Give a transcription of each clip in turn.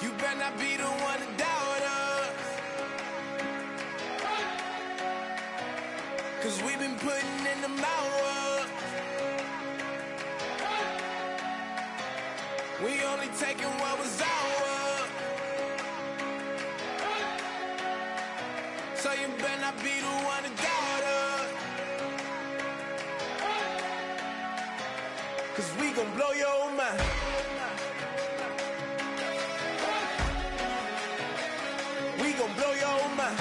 You better not be the one to doubt us, 'cause we've been putting in the hours. We only taking what was ours. So you better not be the one to doubt us, 'cause we gon' blow your mind. We gon' blow your mind.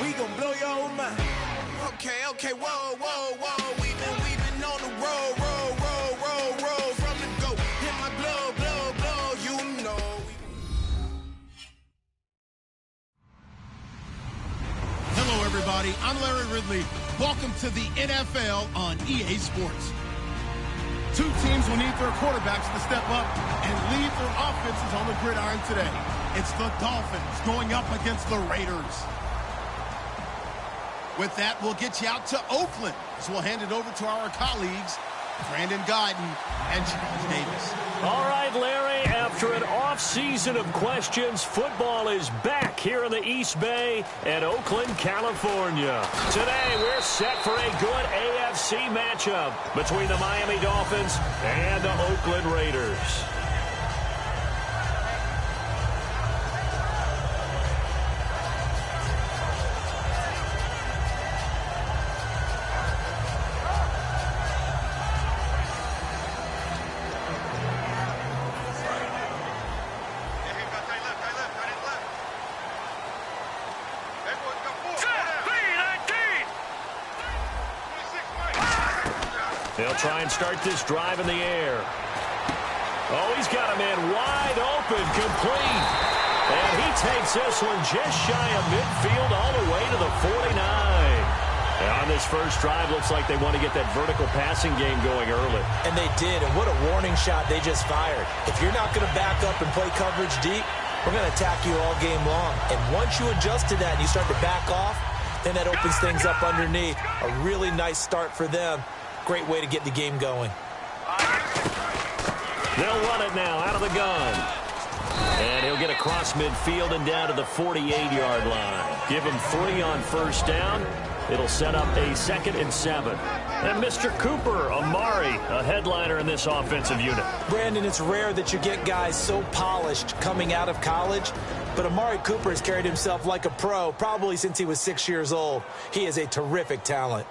We gon' blow your mind. Okay, whoa. We've been on the road, from the go. Hit my blow, you know. Hello, everybody. I'm Larry Ridley. Welcome to the NFL on EA Sports. Two teams will need their quarterbacks to step up and lead their offenses on the gridiron today. It's the Dolphins going up against the Raiders. With that, we'll get you out to Oakland. So we'll hand it over to our colleagues, Brandon Guyton and Charles Davis. All right, Larry, after an off-season of questions, football is back here in the East Bay at Oakland, California. Today, we're set for a good AFC matchup between the Miami Dolphins and the Oakland Raiders. They'll try and start this drive in the air. Oh, he's got a man wide open, complete. And he takes this one just shy of midfield all the way to the 49. And on this first drive, looks like they want to get that vertical passing game going early. And they did, and what a warning shot they just fired. If you're not going to back up and play coverage deep, we're going to attack you all game long. And once you adjust to that and you start to back off, then that opens things up underneath. A really nice start for them. Great way to get the game going. They'll run it now out of the gun. And he'll get across midfield and down to the 48-yard line. Give him 3 on first down. It'll set up a 2nd and 7. And Mr. Cooper, Amari, a headliner in this offensive unit. Brandon, it's rare that you get guys so polished coming out of college, but Amari Cooper has carried himself like a pro probably since he was 6 years old. He is a terrific talent.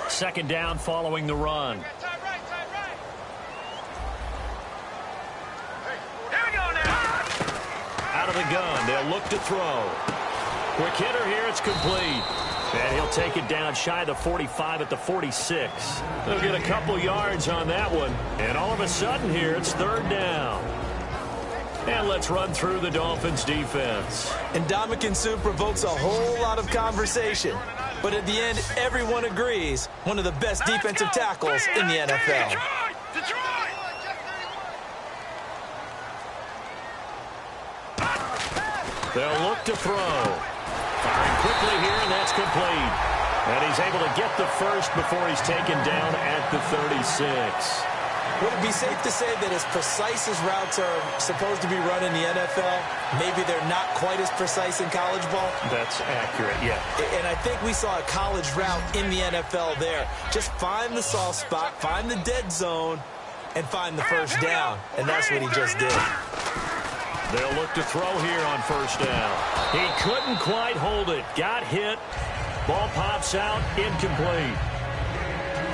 2nd down following the run. Out of the gun, they'll look to throw. Quick hitter here, it's complete. And he'll take it down shy of the 45 at the 46. They'll get a couple yards on that one. And all of a sudden here, it's 3rd down. And let's run through the Dolphins' defense. And Dominican Sue provokes a whole lot of conversation. But at the end, everyone agrees, one of the best defensive tackles in the NFL. They'll look to throw. Firing quickly here, and that's complete. And he's able to get the first before he's taken down at the 36. Would it be safe to say that as precise as routes are supposed to be run in the NFL, maybe they're not quite as precise in college ball? That's accurate, yeah. And I think we saw a college route in the NFL there. Just find the soft spot, find the dead zone, and find the first down. And that's what he just did. They'll look to throw here on first down. He couldn't quite hold it. Got hit. Ball pops out. Incomplete.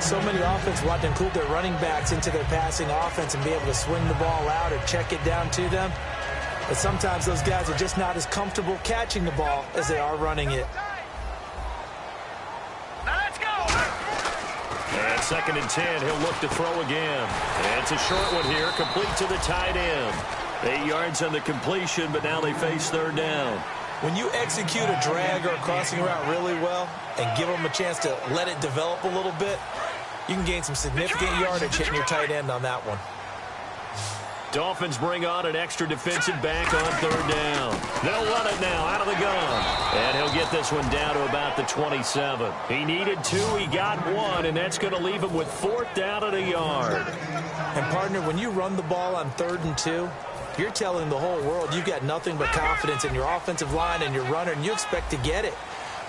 So many offenses want to include their running backs into their passing offense and be able to swing the ball out or check it down to them. But sometimes those guys are just not as comfortable catching the ball as they are running it. Now let's go. And 2nd and 10. He'll look to throw again. And it's a short one here. Complete to the tight end. 8 yards on the completion, but now they face 3rd down. When you execute a drag or a crossing route really well and give them a chance to let it develop a little bit, you can gain some significant yardage hitting your tight end on that one. Dolphins bring on an extra defensive back on 3rd down. They'll run it now out of the gun. And he'll get this one down to about the 27. He needed 2, he got 1, and that's going to leave him with 4th down at a yard. And, partner, when you run the ball on 3rd and 2, you're telling the whole world you've got nothing but confidence in your offensive line and your runner, and you expect to get it.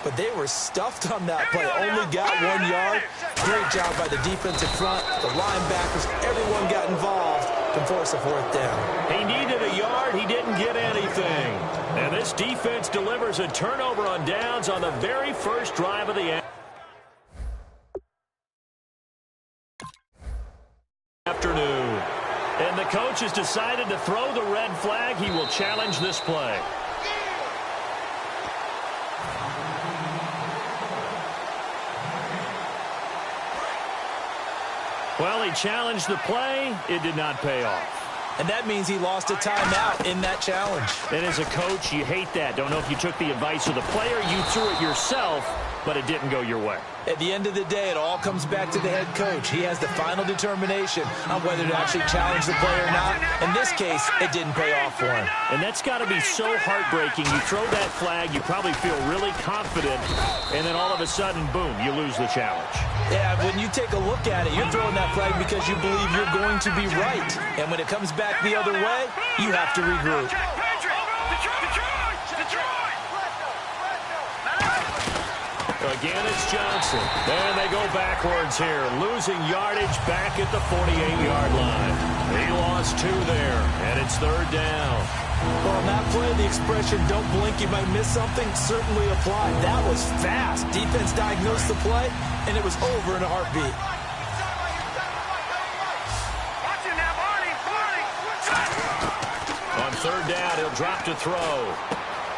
But they were stuffed on that play. Only got 1 yard. Great job by the defensive front. The linebackers, everyone got involved to force a 4th down. He needed a yard. He didn't get anything. And this defense delivers a turnover on downs on the very first drive of the afternoon. And the coach has decided to throw the red flag. He will challenge this play. Well, he challenged the play. It did not pay off. And that means he lost a timeout in that challenge. And as a coach, you hate that. Don't know if you took the advice of the player. You threw it yourself, but it didn't go your way. At the end of the day, it all comes back to the head coach. He has the final determination on whether to actually challenge the play or not. In this case, it didn't pay off for him. And that's got to be so heartbreaking. You throw that flag, you probably feel really confident, and then all of a sudden, boom, you lose the challenge. Yeah, when you take a look at it, you're throwing that flag because you believe you're going to be right. And when it comes back the other way, you have to regroup. Again, it's Johnson. And they go backwards here, losing yardage back at the 48-yard line. He lost 2 there, and it's 3rd down. Well, on that play, the expression, don't blink, you might miss something, certainly applied. That was fast. Defense diagnosed the play, and it was over in a heartbeat. On 3rd down, he'll drop to throw.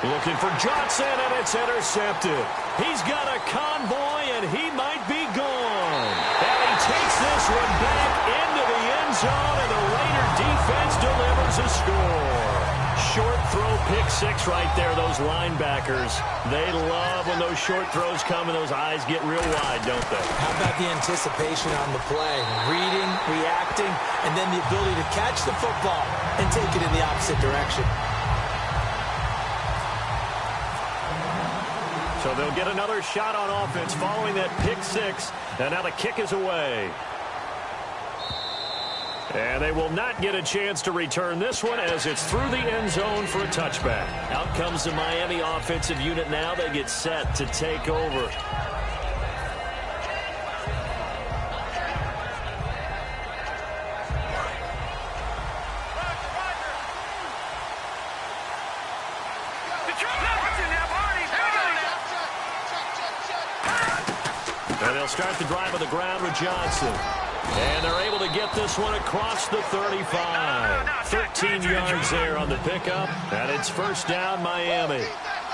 Looking for Johnson, and it's intercepted. He's got a convoy, and he might be gone. And he takes this one back into the end zone, and the Raider defense delivers a score. Short throw, pick 6 right there. Those linebackers, they love when those short throws come and those eyes get real wide, don't they? How about the anticipation on the play? Reading, reacting, and then the ability to catch the football and take it in the opposite direction. So they'll get another shot on offense following that pick 6, and now the kick is away. And they will not get a chance to return this one as it's through the end zone for a touchback. Out comes the Miami offensive unit now. They get set to take over. And they'll start the drive on the ground with Johnson. And they're able to get this one across the 35. 13 yards there on the pickup. And it's 1st down, Miami.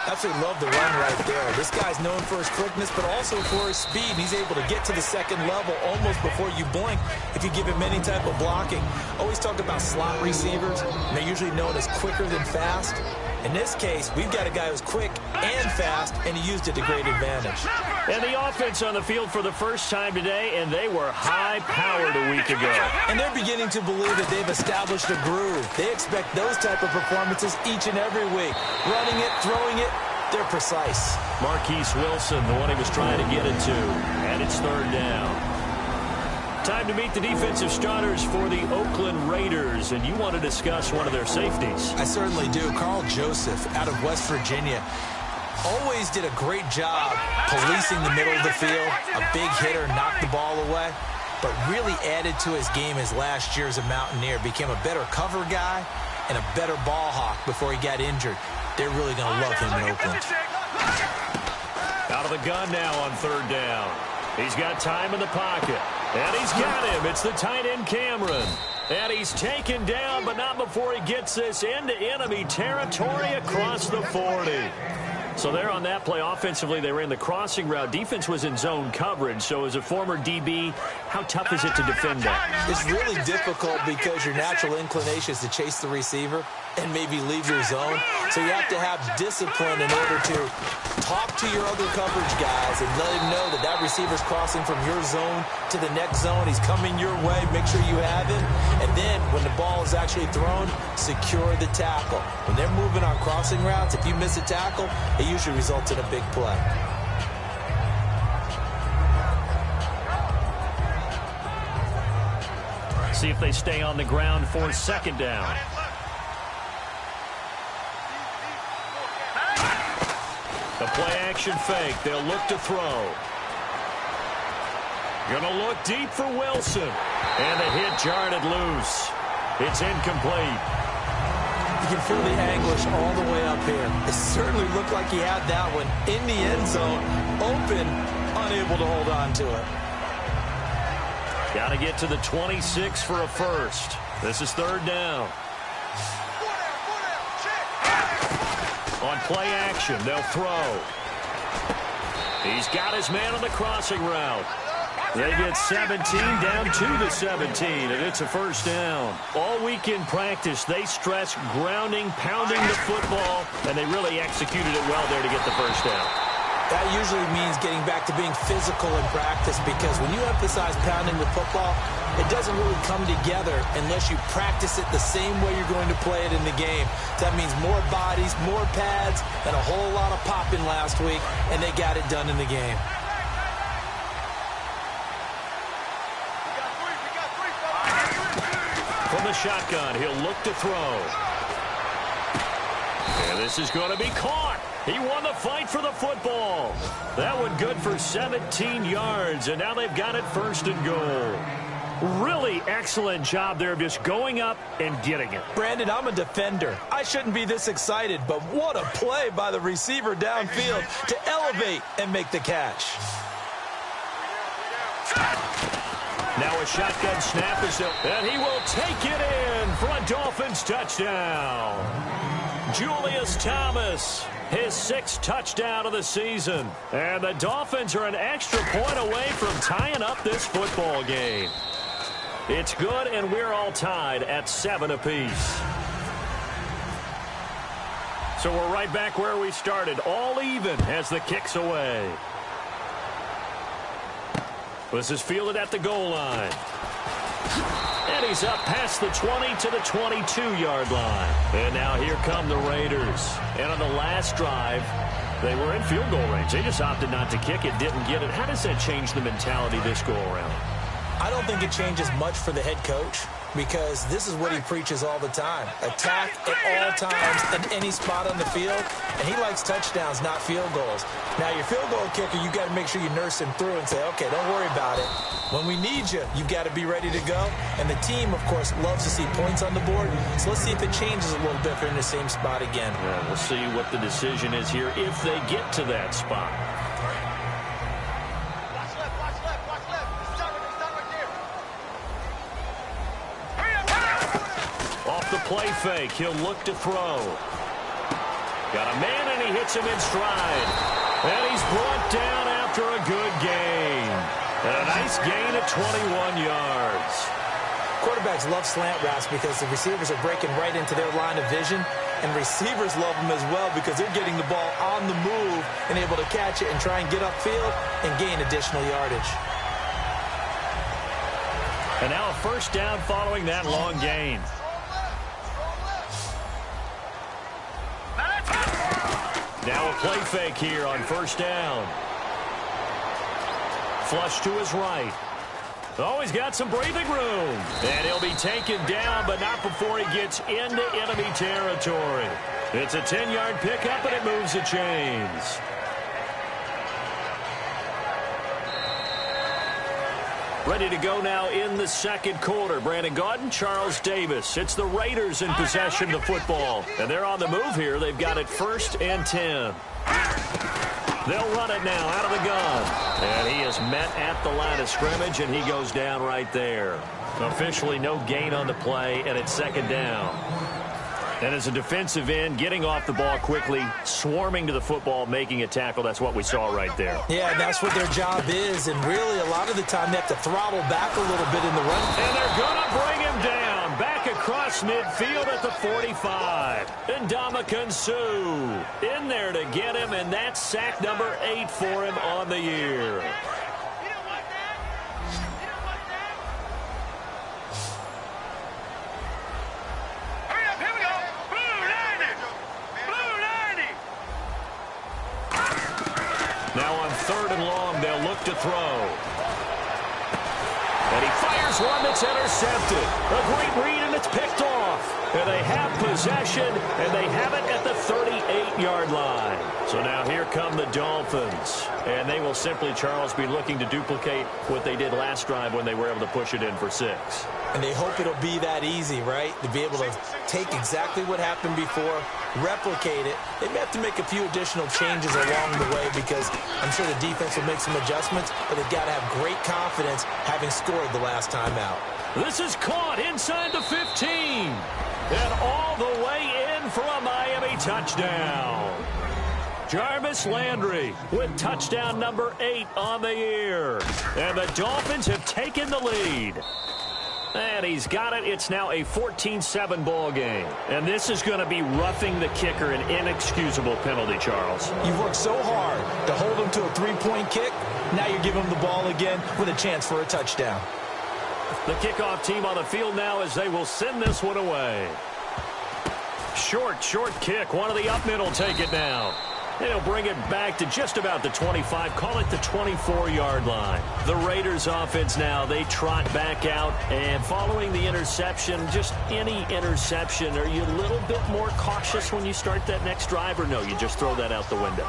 Absolutely love the run right there. This guy's known for his quickness, but also for his speed. He's able to get to the 2nd level almost before you blink if you give him any type of blocking. Always talk about slot receivers, and they're usually known as quicker than fast. In this case, we've got a guy who's quick and fast, and he used it to great advantage. And the offense on the field for the first time today, and they were high-powered a week ago. And they're beginning to believe that they've established a groove. They expect those type of performances each and every week. Running it, throwing it, they're precise. Marquise Wilson, the one he was trying to get it to. And it's third down. Time to meet the defensive starters for the Oakland Raiders. And you want to discuss one of their safeties. I certainly do. Carl Joseph out of West Virginia. Always did a great job policing the middle of the field. A big hitter, knocked the ball away. But really added to his game his last year as a Mountaineer. Became a better cover guy and a better ball hawk before he got injured. They're really going to love him in Oakland. Out of the gun now on third down. He's got time in the pocket. And he's got him. It's the tight end, Cameron. And he's taken down, but not before he gets this into enemy territory across the 40. So there on that play, offensively, they ran the crossing route. Defense was in zone coverage. So as a former DB, how tough is it to defend that? It's really difficult because your natural inclination is to chase the receiver and maybe leave your zone. So you have to have discipline in order to talk to your other coverage guys and let him know that that receiver's crossing from your zone to the next zone. He's coming your way. Make sure you have him. And then when the ball is actually thrown, secure the tackle. When they're moving on crossing routes, if you miss a tackle, it usually results in a big play. See if they stay on the ground for second down. The play-action fake. They'll look to throw. Gonna look deep for Wilson. And the hit jarred it loose. It's incomplete. You can feel the anguish all the way up here. It certainly looked like he had that one in the end zone, open, unable to hold on to it. Got to get to the 26 for a first. This is third down. On play action, they'll throw. He's got his man on the crossing route. They get 17 down to the 17, and it's a first down. All week in practice, they stress grounding, pounding the football, and they really executed it well there to get the first down. That usually means getting back to being physical in practice, because when you emphasize pounding the football, it doesn't really come together unless you practice it the same way you're going to play it in the game. That means more bodies, more pads, and a whole lot of popping last week, and they got it done in the game. From the shotgun, he'll look to throw. And this is going to be caught. He won the fight for the football. That one good for 17 yards, and now they've got it first and goal. Really excellent job there of just going up and getting it. Brandon, I'm a defender. I shouldn't be this excited, but what a play by the receiver downfield to elevate and make the catch. Now a shotgun snap is up, and he will take it in for a Dolphins touchdown. Julius Thomas, his 6th touchdown of the season. And the Dolphins are an extra point away from tying up this football game. It's good, and we're all tied at 7 apiece. So we're right back where we started, all even as the kick's away. This is fielded at the goal line. And he's up past the 20 to the 22-yard line. And now here come the Raiders. And on the last drive, they were in field goal range. They just opted not to kick it, didn't get it. How does that change the mentality this go-around? I don't think it changes much for the head coach, because this is what he preaches all the time. Attack at all times in any spot on the field, and he likes touchdowns, not field goals. Now, your field goal kicker, you got to make sure you nurse him through and say, okay, don't worry about it. When we need you, you've got to be ready to go. And the team, of course, loves to see points on the board. So let's see if it changes a little bit if they're in the same spot again. Yeah, we'll see what the decision is here if they get to that spot. The play fake, he'll look to throw. Got a man, and he hits him in stride. And he's brought down after a good gain. And a nice gain of 21 yards. Quarterbacks love slant routes because the receivers are breaking right into their line of vision, and receivers love them as well because they're getting the ball on the move and able to catch it and try and get upfield and gain additional yardage. And now a first down following that long gain. Now a play fake here on first down. Flush to his right. Oh, he's got some breathing room. And he'll be taken down, but not before he gets into enemy territory. It's a 10-yard pickup, and it moves the chains. Ready to go now in the second quarter. Brandon Gaudin, Charles Davis. It's the Raiders in possession of the football. And they're on the move here. They've got it 1st and 10. They'll run it now out of the gun. And he is met at the line of scrimmage, and he goes down right there. Officially no gain on the play, and it's 2nd down. And as a defensive end, getting off the ball quickly, swarming to the football, making a tackle, that's what we saw right there. Yeah, and that's what their job is. And really, a lot of the time, they have to throttle back a little bit in the run. And they're going to bring him down. Back across midfield at the 45. And Ndamukong Suh in there to get him, and that's sack number 8 for him on the year. Now on 3rd and long, they'll look to throw. And he fires one that's intercepted. A great read, and it's picked off. And they have possession, and they have it at the 38-yard line. So now here come the Dolphins. And they will simply, Charles, be looking to duplicate what they did last drive when they were able to push it in for 6. And they hope it'll be that easy, right? To be able to take exactly what happened before, replicate it. They may have to make a few additional changes along the way because I'm sure the defense will make some adjustments, but they've got to have great confidence having scored the last time out. This is caught inside the 15. And all the way in for a Miami touchdown. Jarvis Landry with touchdown number 8 on the year. And the Dolphins have taken the lead. And he's got it. It's now a 14-7 ball game. And this is going to be roughing the kicker, an inexcusable penalty, Charles. You've worked so hard to hold him to a 3-point kick. Now you're giving him the ball again with a chance for a touchdown. The kickoff team on the field now as they will send this one away. Short kick. One of the up men will take it now. And he'll bring it back to just about the 25. Call it the 24-yard line. The Raiders offense now, they trot back out. And following the interception, just any interception, are you a little bit more cautious when you start that next drive? Or no, you just throw that out the window?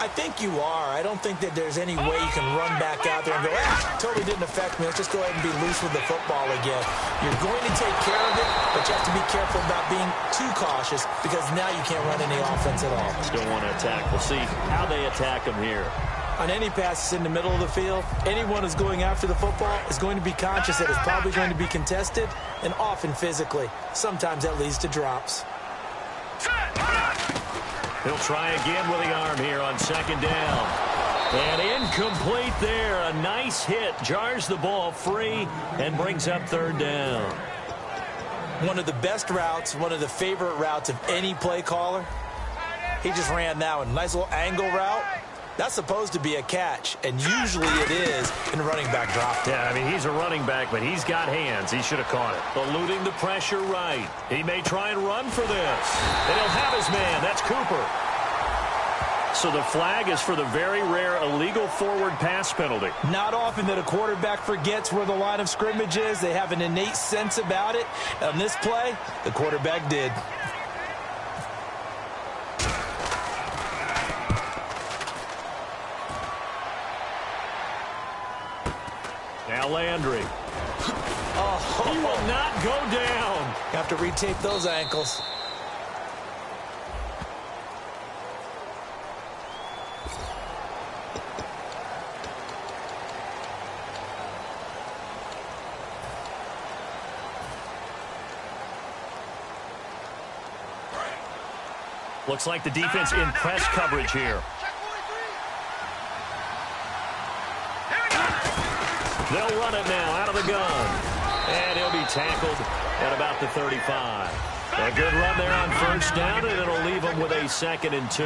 I think you are. I don't think that there's any way you can run back out there and go, totally didn't affect me. Let's just go ahead and be loose with the football again. You're going to take care of it, but you have to be careful about being too cautious because now you can't run any offense at all. Still want to attack. We'll see how they attack them here. On any passes in the middle of the field, anyone who's going after the football is going to be conscious that it's probably going to be contested and often physically. Sometimes that leads to drops. He'll try again with the arm here on 2nd down. And incomplete there. A nice hit. Jars the ball free and brings up 3rd down. One of the best routes, one of the favorite routes of any play caller. He just ran now a nice little angle route. That's supposed to be a catch, and usually it is in running back drop. Yeah, I mean, he's a running back, but he's got hands. He should have caught it. Eluding the pressure right. He may try and run for this. And he'll have his man. That's Cooper. So the flag is for the very rare illegal forward pass penalty. Not often that a quarterback forgets where the line of scrimmage is. They have an innate sense about it. On this play, the quarterback did. Now Landry. Oh, he will not go down. Have to retape those ankles. Looks like the defense in press coverage here. They'll run it now out of the gun. And he'll be tackled at about the 35. A good run there on first down, and it'll leave him with a 2nd and 2.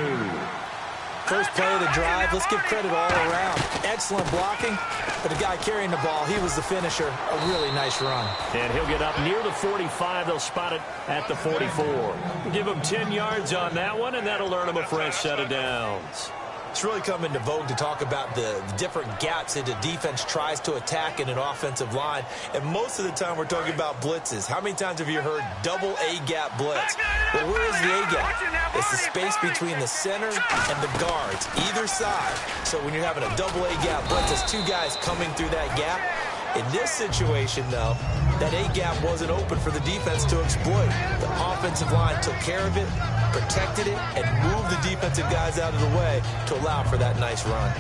First play of the drive, let's give credit all around. Excellent blocking, but the guy carrying the ball, he was the finisher. A really nice run. And he'll get up near the 45. They'll spot it at the 44. Give him 10 yards on that one, and that'll earn him a fresh set of downs. It's really come into vogue to talk about the different gaps that the defense tries to attack in an offensive line. And most of the time we're talking about blitzes. How many times have you heard double A-gap blitz? Well, where is the A-gap? It's the space between the center and the guards, either side. So when you're having a double A-gap blitz, it's 2 guys coming through that gap. In this situation, though, that A-gap wasn't open for the defense to exploit. The offensive line took care of it, protected it, and moved the defensive guys out of the way to allow for that nice run.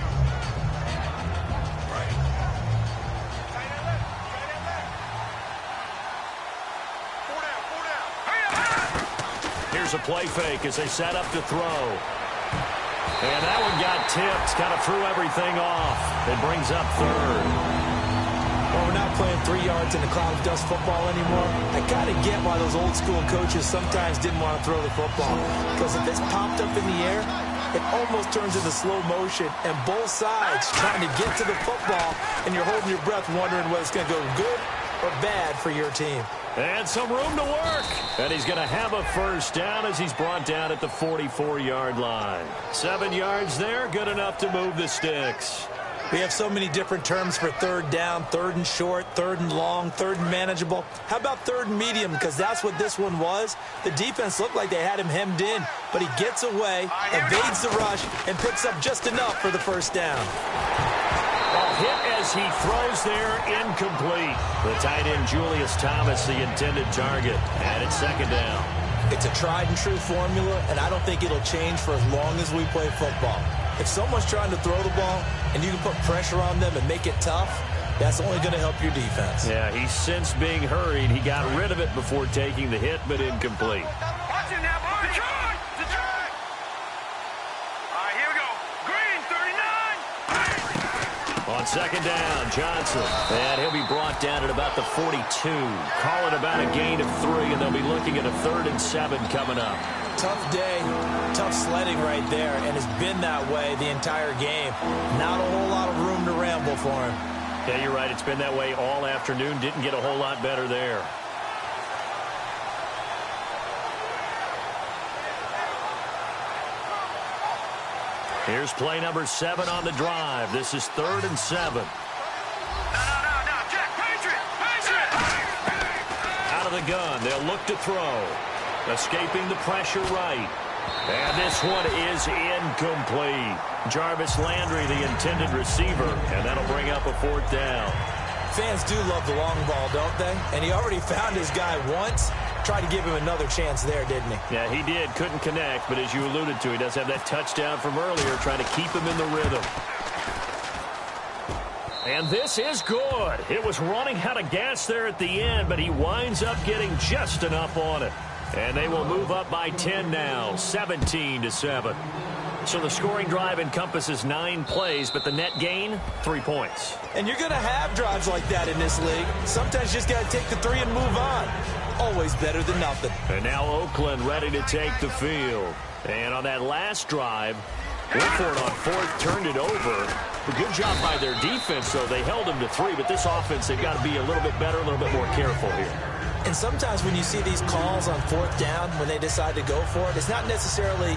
Here's a play fake as they set up to throw. And that one got tipped, kind of threw everything off. It brings up 3rd. Well, we're not playing 3 yards in the cloud of dust football anymore. I kind of get why those old school coaches sometimes didn't want to throw the football. Because if it's popped up in the air, it almost turns into slow motion. And both sides trying to get to the football, and you're holding your breath wondering whether it's going to go good or bad for your team. And some room to work. And he's going to have a first down as he's brought down at the 44-yard line. 7 yards there, good enough to move the sticks. We have so many different terms for 3rd down, 3rd and short, 3rd and long, 3rd and manageable. How about 3rd and medium? Because that's what this one was. The defense looked like they had him hemmed in, but he gets away, evades the rush, and picks up just enough for the first down. Well, hit as he throws there, incomplete. The tight end, Julius Thomas, the intended target, and it's 2nd down. It's a tried-and-true formula, and I don't think it'll change for as long as we play football. If someone's trying to throw the ball and you can put pressure on them and make it tough, that's only going to help your defense. Yeah, he's since being hurried. He got rid of it before taking the hit, but incomplete. Watch it now, boy. Detroit. All right, here we go. Green, 39. On 2nd down, Johnson. And he'll be brought down at about the 42. Call it about a gain of 3, and they'll be looking at a 3rd and 7 coming up. Tough day, tough sledding right there, and it's been that way the entire game. Not a whole lot of room to ramble for him. Yeah, you're right. It's been that way all afternoon. Didn't get a whole lot better there. Here's play number 7 on the drive. This is 3rd and 7. No, Jack, Patriot. Out of the gun, they'll look to throw. Escaping the pressure right. And this one is incomplete. Jarvis Landry, the intended receiver, and that'll bring up a 4th down. Fans do love the long ball, don't they? And he already found his guy once. Tried to give him another chance there, didn't he? Yeah, he did. Couldn't connect, but as you alluded to, he does have that touchdown from earlier, trying to keep him in the rhythm. And this is good. It was running out of gas there at the end, but he winds up getting just enough on it. And they will move up by 10 now, 17-7. So the scoring drive encompasses 9 plays, but the net gain, 3 points. And you're going to have drives like that in this league. Sometimes you just got to take the 3 and move on. Always better than nothing. And now Oakland ready to take the field. And on that last drive, went for it on 4th, turned it over. A good job by their defense, though. They held them to 3, but this offense, they've got to be a little bit better, a little bit more careful here. And sometimes when you see these calls on 4th down, when they decide to go for it, it's not necessarily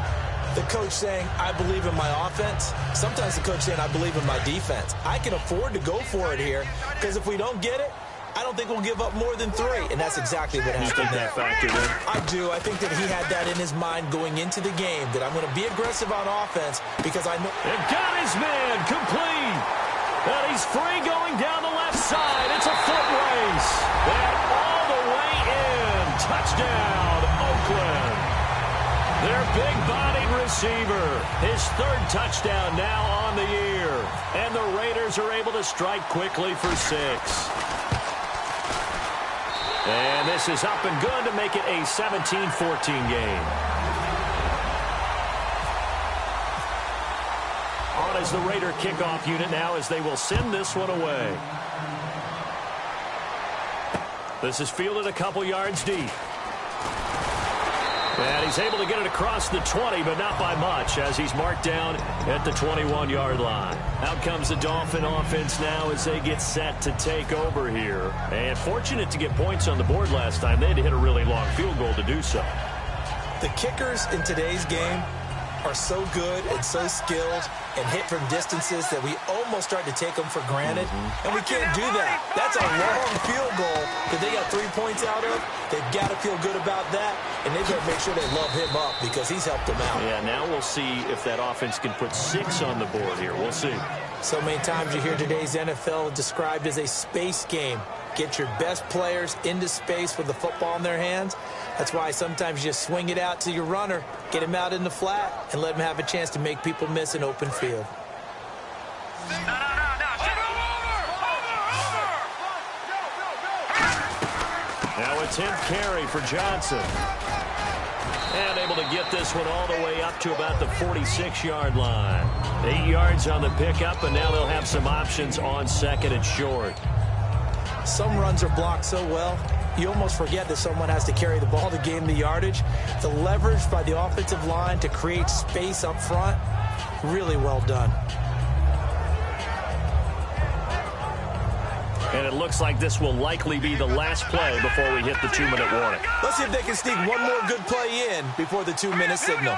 the coach saying, I believe in my offense. Sometimes the coach saying, I believe in my defense. I can afford to go for it here, because if we don't get it, I don't think we'll give up more than 3. And that's exactly what happened there. Factored in? I do. I think that he had that in his mind going into the game, that I'm going to be aggressive on offense because I know. And got his man complete. And he's free going down the left side. It's a foot race. And all the way in. Touchdown, Oakland. Their big-bodied receiver. His 3rd touchdown now on the year. And the Raiders are able to strike quickly for 6. And this is up and good to make it a 17-14 game. On as the Raider kickoff unit now as they will send this one away. This is fielded a couple yards deep. And he's able to get it across the 20, but not by much, as he's marked down at the 21-yard line. Out comes the Dolphin offense now as they get set to take over here. And fortunate to get points on the board last time. They had to hit a really long field goal to do so. The kickers in today's game are so good and so skilled and hit from distances that we almost start to take them for granted. And we can't do that. That's a long field goal that they got 3 points out of. They've got to feel good about that, and they've got to make sure they love him up because he's helped them out. Yeah, now we'll see if that offense can put 6 on the board here. We'll see. So many times you hear today's NFL described as a space game. Get your best players into space with the football in their hands. That's why sometimes you just swing it out to your runner, get him out in the flat, and let him have a chance to make people miss an open field. Now a 10th carry for Johnson. And able to get this one all the way up to about the 46-yard line. 8 yards on the pickup, and now they'll have some options on second and short. Some runs are blocked so well, you almost forget that someone has to carry the ball to gain the yardage. The leverage by the offensive line to create space up front, really well done. And it looks like this will likely be the last play before we hit the 2-minute warning. Let's see if they can sneak one more good play in before the 2-minute signal.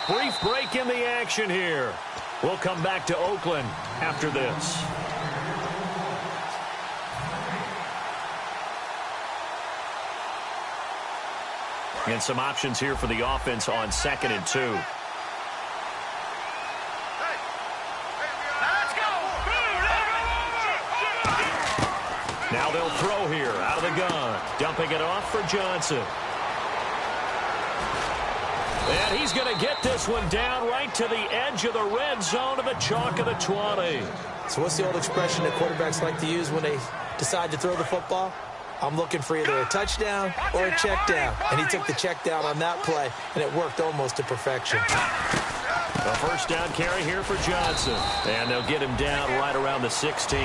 Brief break in the action here. We'll come back to Oakland after this. And some options here for the offense on 2nd and 2. Now they'll throw here out of the gun. Dumping it off for Johnson. And he's going to get this one down right to the edge of the red zone of the chalk of the 20. So what's the old expression that quarterbacks like to use when they decide to throw the football? I'm looking for either a touchdown or a check down. And he took the check down on that play, and it worked almost to perfection. A first down carry here for Johnson. And they'll get him down right around the 16.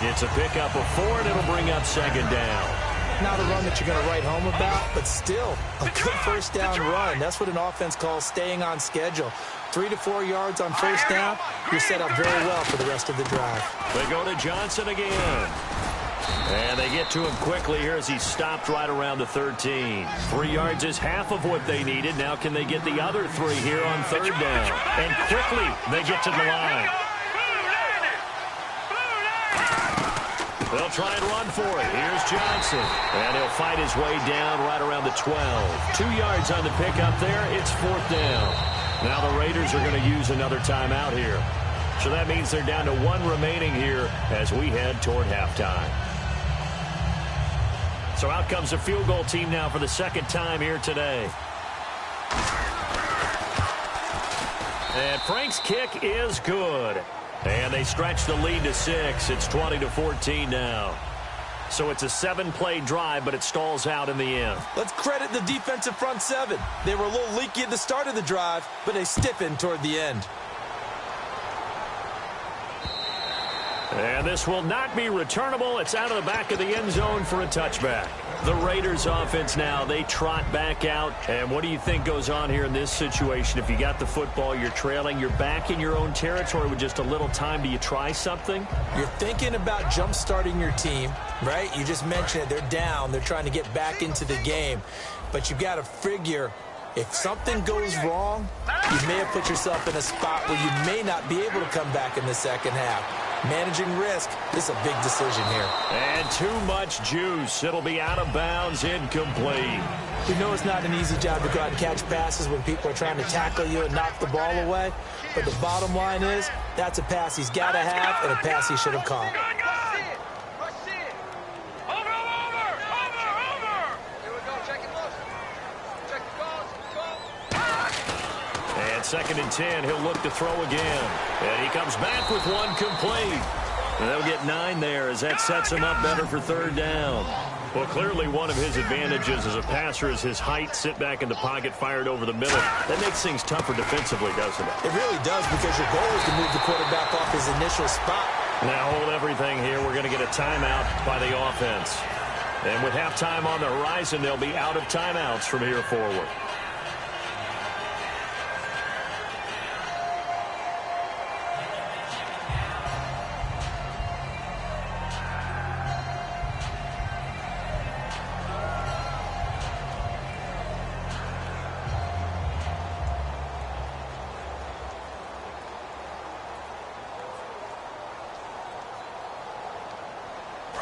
It's a pickup of 4, and it'll bring up 2nd down. Not a run that you're going to write home about, but still a good first down run. That's what an offense calls staying on schedule. 3 to 4 yards on first down, you're set up very well for the rest of the drive. They go to Johnson again. And they get to him quickly here as he's stopped right around the 13. 3 yards is half of what they needed. Now can they get the other 3 here on 3rd down? And quickly they get to the line. They'll try and run for it. Here's Johnson. And he'll fight his way down right around the 12. 2 yards on the pickup there. It's 4th down. Now the Raiders are going to use another timeout here. So that means they're down to 1 remaining here as we head toward halftime. So out comes the field goal team now for the 2nd time here today. And Frank's kick is good. And they stretch the lead to 6. It's 20-14 now. So it's a 7-play drive, but it stalls out in the end. Let's credit the defensive front 7. They were a little leaky at the start of the drive, but they stiffened toward the end. And this will not be returnable. It's out of the back of the end zone for a touchback. The Raiders offense now, they trot back out. And what do you think goes on here in this situation? If you got the football, you're trailing, you're back in your own territory with just a little time. Do you try something? You're thinking about jump-starting your team, right? You just mentioned it. They're down. They're trying to get back into the game. But you've got to figure, if something goes wrong, you may have put yourself in a spot where you may not be able to come back in the second half. Managing risk is a big decision here. And too much juice. It'll be out of bounds, incomplete. We know it's not an easy job to go out and catch passes when people are trying to tackle you and knock the ball away. But the bottom line is, that's a pass he's got to have and a pass he should have caught. And 2nd and 10, he'll look to throw again. And he comes back with one complete. And they'll get 9 there as that sets him up better for 3rd down. Well, clearly one of his advantages as a passer is his height, sit back in the pocket, fired over the middle. That makes things tougher defensively, doesn't it? It really does, because your goal is to move the quarterback off his initial spot. Now hold everything here. We're going to get a timeout by the offense. And with halftime on the horizon, they'll be out of timeouts from here forward.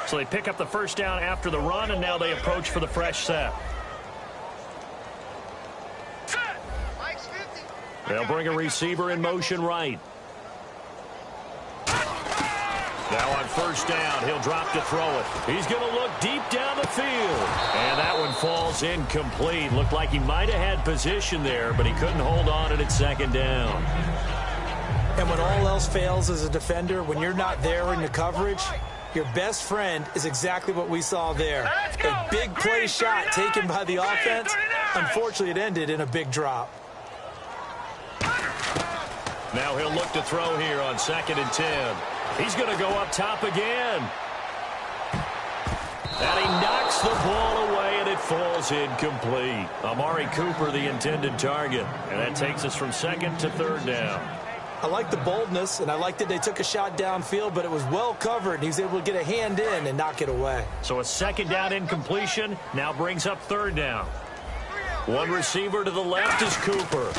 So they pick up the first down after the run, and now they approach for the fresh set. They'll bring a receiver in motion right. Now on first down, he'll drop to throw it. He's going to look deep down the field. And that one falls incomplete. Looked like he might have had position there, but he couldn't hold on at second down. And when all else fails as a defender, when you're not there in the coverage, your best friend is exactly what we saw there. A big play shot taken by the offense. Unfortunately, it ended in a big drop. Now he'll look to throw here on 2nd and 10. He's going to go up top again. And he knocks the ball away, and it falls incomplete. Amari Cooper, the intended target. And that takes us from 2nd to 3rd down. I like the boldness, and I like that they took a shot downfield, but it was well covered, and he was able to get a hand in and knock it away. So a 2nd down incompletion now brings up 3rd down. One receiver to the left is Cooper.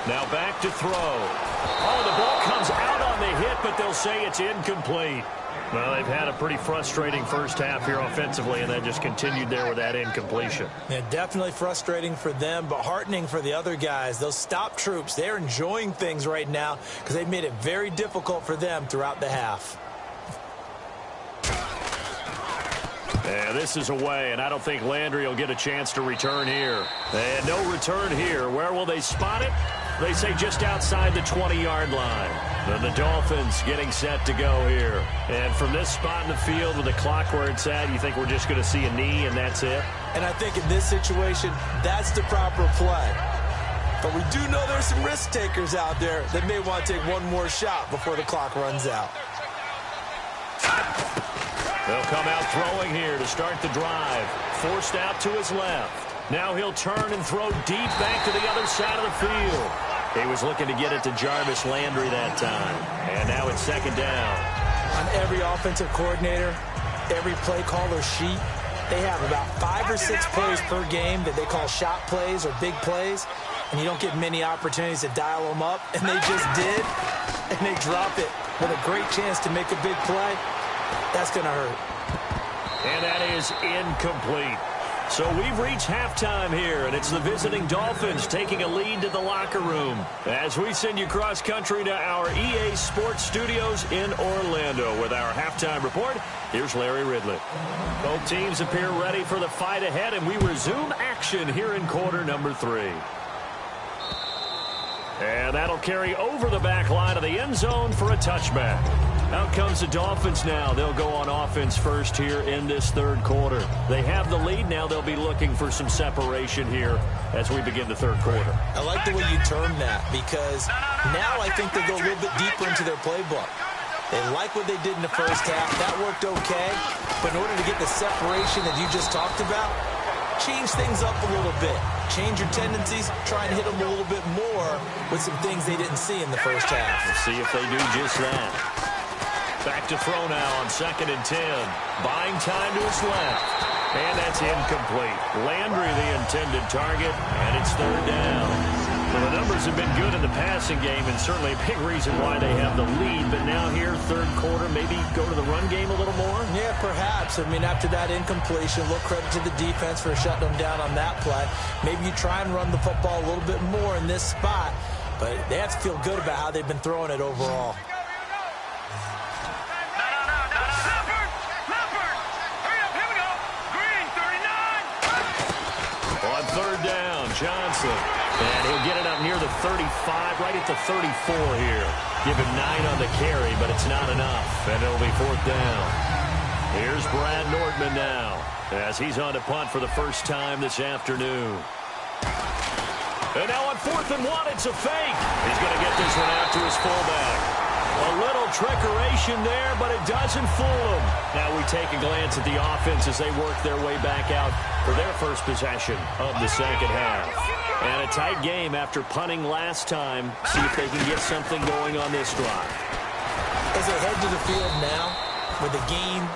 Now back to throw. Oh, the ball comes out on the hit, but they'll say it's incomplete. Well, they've had a pretty frustrating first half here offensively, and then just continued there with that incompletion. Yeah, definitely frustrating for them, but heartening for the other guys. Those stop troops, they're enjoying things right now because they've made it very difficult for them throughout the half. And this is away, and I don't think Landry will get a chance to return here. And no return here. Where will they spot it? They say just outside the 20-yard line. And the Dolphins getting set to go here. And from this spot in the field with the clock where it's at, you think we're just going to see a knee and that's it? And I think in this situation, that's the proper play. But we do know there's some risk takers out there that may want to take one more shot before the clock runs out. They'll come out throwing here to start the drive. Forced out to his left. Now he'll turn and throw deep back to the other side of the field. He was looking to get it to Jarvis Landry that time. And now it's 2nd down. On every offensive coordinator, every play caller sheet, they have about 5 or 6 plays per game that they call shot plays or big plays. And you don't get many opportunities to dial them up. And they just did. And they drop it with a great chance to make a big play. That's going to hurt. And that is incomplete. So we've reached halftime here, and it's the visiting Dolphins taking a lead to the locker room. As we send you cross-country to our EA Sports Studios in Orlando with our halftime report, here's Larry Ridley. Both teams appear ready for the fight ahead, and we resume action here in quarter number 3. And that'll carry over the back line of the end zone for a touchback. Out comes the Dolphins now. They'll go on offense first here in this 3rd quarter. They have the lead now. They'll be looking for some separation here as we begin the 3rd quarter. I like the way you term that because now I think they go a little bit deeper into their playbook. They like what they did in the first half. That worked okay. But in order to get the separation that you just talked about, change things up a little bit. Change your tendencies. Try and hit them a little bit more with some things they didn't see in the first half. We'll see if they do just that. Back to throw now on 2nd and 10. Buying time to his left. And that's incomplete. Landry the intended target, and it's 3rd down. Well, the numbers have been good in the passing game, and certainly a big reason why they have the lead. But now here, 3rd quarter, maybe go to the run game a little more? Yeah, perhaps. I mean, after that incompletion, a little credit to the defense for shutting them down on that play. Maybe you try and run the football a little bit more in this spot. But they have to feel good about how they've been throwing it overall. On 3rd down, Johnson. And he'll get it up near the 35, right at the 34 here. Give him 9 on the carry, but it's not enough. And it'll be 4th down. Here's Brad Nordman now. as he's on to punt for the first time this afternoon. And now on 4th and 1, it's a fake. He's going to get this one out to his fullback. A little trickeration there, but it doesn't fool him. Now we take a glance at the offense as they work their way back out for their first possession of the second half. And a tight game after punting last time. See if they can get something going on this drive. As they head to the field now, with the game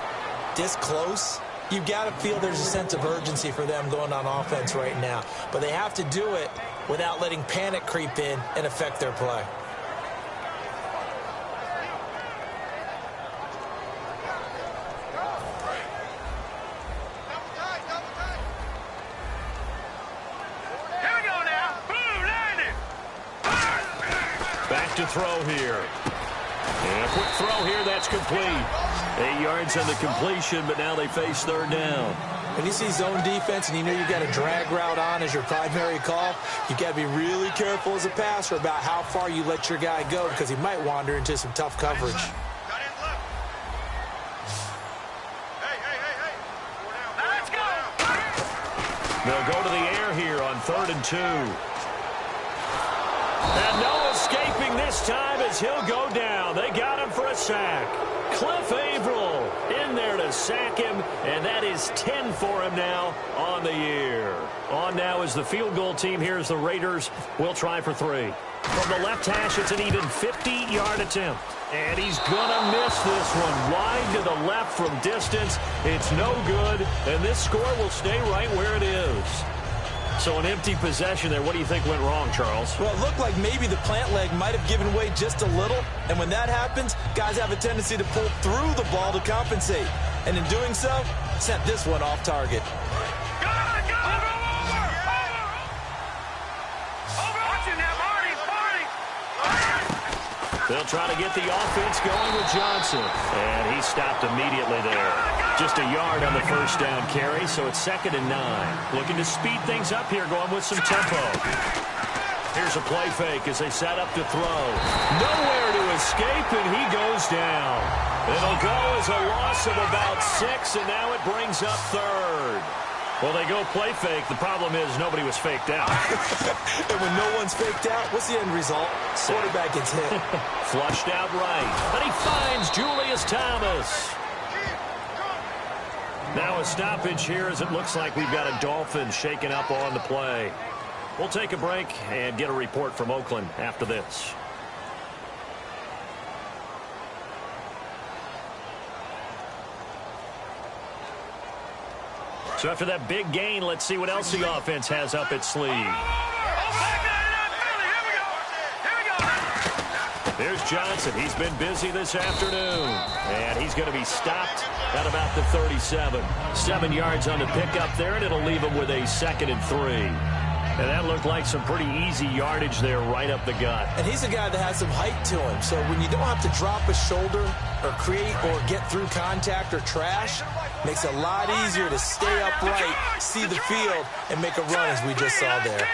this close, you've got to feel there's a sense of urgency for them going on offense right now. But they have to do it without letting panic creep in and affect their play. Back to throw here. And a quick throw here, that's complete. 8 yards on the completion, but now they face third down. When you see zone defense and you know you've got a drag route on as your primary call, you've got to be really careful as a passer about how far you let your guy go because he might wander into some tough coverage. They'll go to the air here on 3rd and 2. And no escaping this time as he'll go down. They got him for a sack. Cliff Averill in there to sack him, and that is 10 for him now on the year. On now is the field goal team. Here's the Raiders. We'll try for 3. From the left hash, it's an even 50-yard attempt. And he's going to miss this one. Wide to the left from distance. It's no good, and this score will stay right where it is. So an empty possession there. What do you think went wrong, Charles? Well, it looked like maybe the plant leg might have given way just a little. And when that happens, guys have a tendency to pull through the ball to compensate. And in doing so, sent this one off target. They'll try to get the offense going with Johnson. And he stopped immediately there. Just a yard on the first down carry, so it's 2nd and 9. Looking to speed things up here, going with some tempo. Here's a play fake as they set up to throw. Nowhere to escape, and he goes down. It'll go as a loss of about 6, and now it brings up 3rd. Well, they go play fake. The problem is nobody was faked out. And when no one's faked out, what's the end result? Quarterback gets hit. Flushed out right. And he finds Julius Thomas. Now a stoppage here as it looks like we've got a Dolphin shaken up on the play. We'll take a break and get a report from Oakland after this. So after that big gain, let's see what else the offense has up its sleeve. Here's Johnson. He's been busy this afternoon. And he's going to be stopped at about the 37. 7 yards on the pickup there, and it'll leave him with a 2nd and 3. And that looked like some pretty easy yardage there right up the gut. And he's a guy that has some height to him. So when you don't have to drop a shoulder or create or get through contact or trash, makes it a lot easier to stay upright, see the field, and make a run as we just saw there.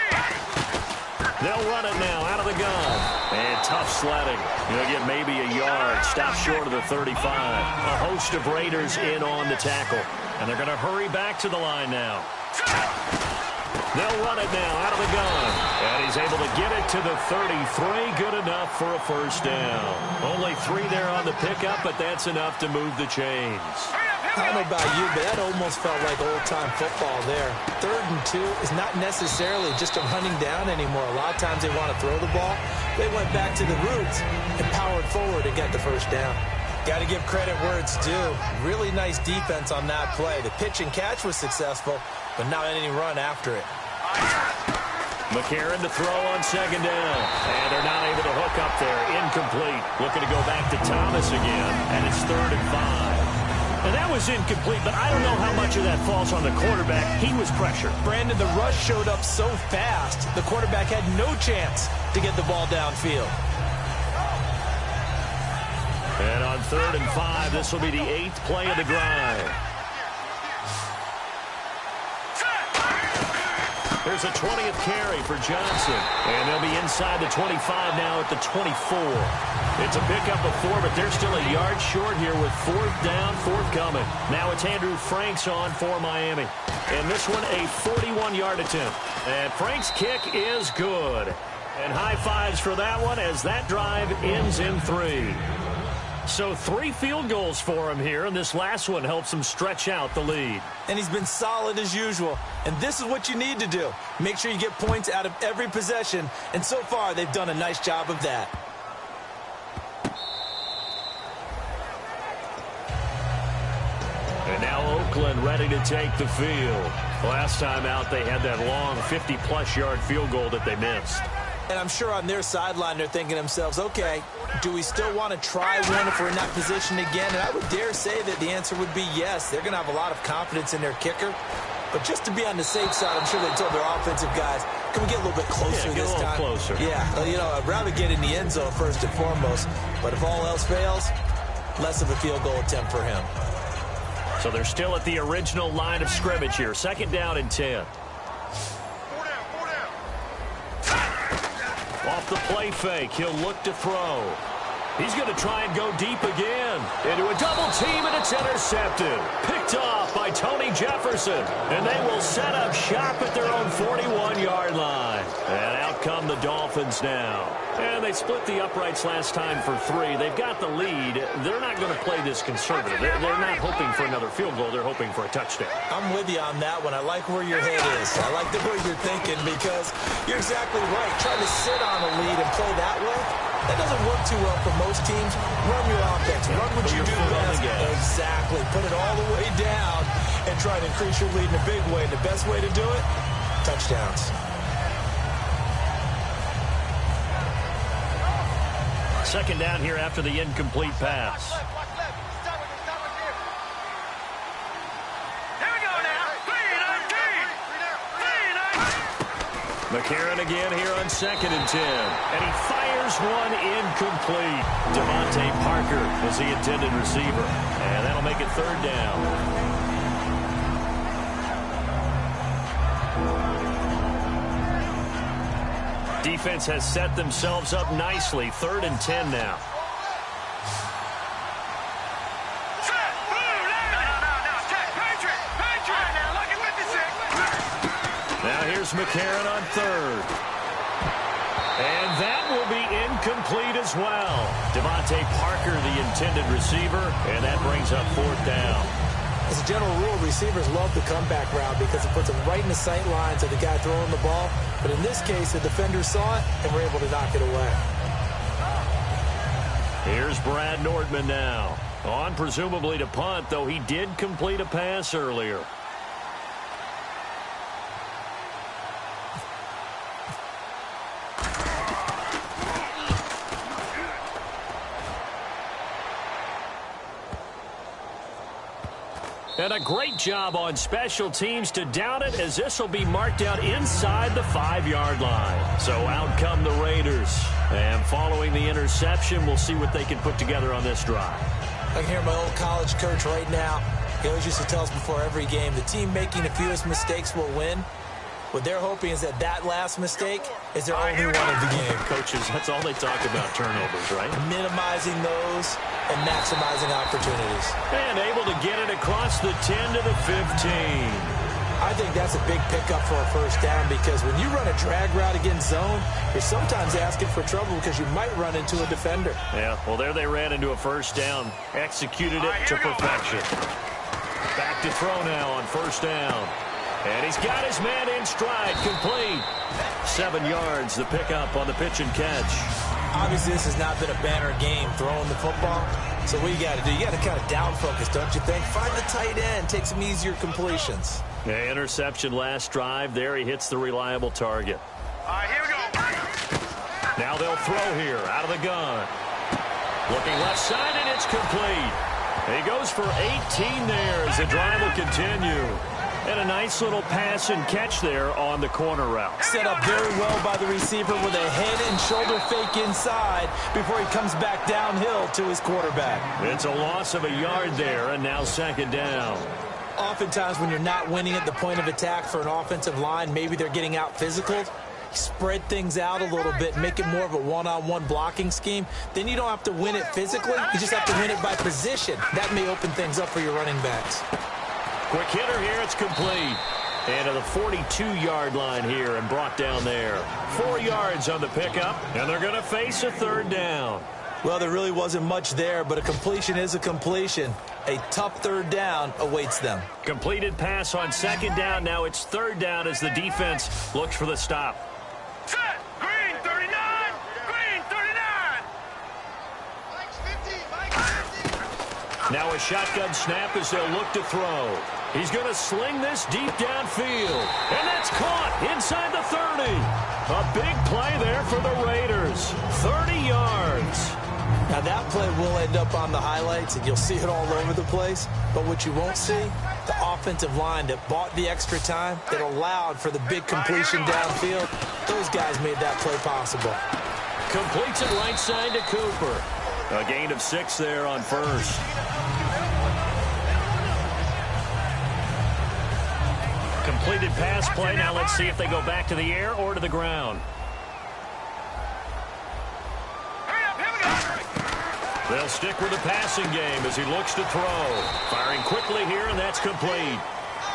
They'll run it now out of the gun. And tough sledding. He'll get maybe a yard. Stop short of the 35. A host of Raiders in on the tackle. And they're going to hurry back to the line now. They'll run it now out of the gun. And he's able to get it to the 33. Good enough for a first down. Only 3 there on the pickup, but that's enough to move the chains. I don't know about you, but that almost felt like old-time football there. 3rd and 2 is not necessarily just a hunting down anymore. A lot of times they want to throw the ball. They went back to the roots and powered forward and got the first down. Got to give credit where it's due. Really nice defense on that play. The pitch and catch was successful, but not any run after it. McCarron to throw on 2nd down. And they're not able to hook up there. Incomplete. Looking to go back to Thomas again. And it's 3rd and 5. And that was incomplete, but I don't know how much of that falls on the quarterback. He was pressured. Brandon, the rush showed up so fast, the quarterback had no chance to get the ball downfield. And on 3rd and 5, this will be the 8th play of the drive. There's a 20th carry for Johnson. And they'll be inside the 25 now at the 24. It's a pickup of 4, but they're still a yard short here with 4th down, forthcoming. Now it's Andrew Franks on for Miami. And this one a 41-yard attempt. And Franks' kick is good. And high fives for that one as that drive ends in 3. So 3 field goals for him here, and this last one helps him stretch out the lead. And he's been solid as usual. And this is what you need to do. Make sure you get points out of every possession. And so far, they've done a nice job of that. And now Oakland ready to take the field. Last time out, they had that long 50-plus yard field goal that they missed. And I'm sure on their sideline, they're thinking to themselves, okay, do we still want to try one if we're in that position again? And I would dare say that the answer would be yes. They're going to have a lot of confidence in their kicker. But just to be on the safe side, I'm sure they told their offensive guys, can we get a little bit closer this time? Get a little closer. Yeah, you know, I'd rather get in the end zone first and foremost. But if all else fails, less of a field goal attempt for him. So they're still at the original line of scrimmage here. 2nd down and 10. Off the play fake, he'll look to throw. He's going to try and go deep again. Into a double team, and it's intercepted. Picked off by Tony Jefferson. And they will set up shop at their own 41-yard line. And out come the Dolphins now. And they split the uprights last time for 3. They've got the lead. They're not going to play this conservative. They're not hoping for another field goal. They're hoping for a touchdown. I'm with you on that one. I like where your head is. I like the way you're thinking because you're exactly right. Trying to sit on a lead and play that way, that doesn't work too well for most teams. Run your offense. Run what you do best. Exactly. Put it all the way down and try to increase your lead in a big way. The best way to do it, touchdowns. 2nd down here after the incomplete pass. McCarron again here on 2nd and 10. And he fires one incomplete. Devontae Parker was the intended receiver. And that'll make it 3rd down. Defense has set themselves up nicely. 3rd and 10 now. Now here's McCarron on 3rd. And that will be incomplete as well. Devontae Parker, the intended receiver, and that brings up 4th down. As a general rule, receivers love the comeback route because it puts them right in the sight lines of the guy throwing the ball. But in this case, the defender saw it and were able to knock it away. Here's Brad Nordman now. On presumably to punt, though he did complete a pass earlier. And a great job on special teams to down it, as this will be marked out inside the 5-yard line. So out come the Raiders. And following the interception, we'll see what they can put together on this drive. I can hear my old college coach right now. He always used to tell us before every game, the team making the fewest mistakes will win. What they're hoping is that that last mistake is their only one of the game. Coaches, that's all they talk about, turnovers, right? Minimizing those and maximizing opportunities. And able to get it across the 10 to the 15. I think that's a big pickup for a 1st down because when you run a drag route against zone, you're sometimes asking for trouble because you might run into a defender. Yeah, well, there they ran into a 1st down. Executed it to perfection. Back to throw now on 1st down. And he's got his man in stride, complete. 7 yards, the pickup on the pitch and catch. Obviously, this has not been a banner game throwing the football. So what you got to do, you got to kind of down focus, don't you think? Find the tight end, take some easier completions. Yeah, interception last drive. There he hits the reliable target. All right, here we go. Now they'll throw here out of the gun. Looking left side, and it's complete. He goes for 18 there as the drive will continue. And a nice little pass and catch there on the corner route. Set up very well by the receiver with a head and shoulder fake inside before he comes back downhill to his quarterback. It's a loss of a yard there, and now 2nd down. Oftentimes when you're not winning at the point of attack for an offensive line, maybe they're getting out physical. Spread things out a little bit, make it more of a one-on-one blocking scheme. Then you don't have to win it physically. You just have to win it by position. That may open things up for your running backs. Quick hitter here. It's complete. And to the 42-yard line here and brought down there. 4 yards on the pickup, and they're going to face a third down. Well, there really wasn't much there, but a completion is a completion. A tough third down awaits them. Completed pass on second down. Now it's third down as the defense looks for the stop. Set. Green 39. Green 39. Now a shotgun snap as they'll look to throw. He's going to sling this deep downfield. And that's caught inside the 30. A big play there for the Raiders. 30 yards. Now that play will end up on the highlights, and you'll see it all over the place. But what you won't see, the offensive line that bought the extra time, that allowed for the big completion downfield, those guys made that play possible. Completes it right side to Cooper. A gain of 6 there on first. Completed pass play. Now let's see if they go back to the air or to the ground. They'll stick with the passing game as he looks to throw. Firing quickly here, and that's complete.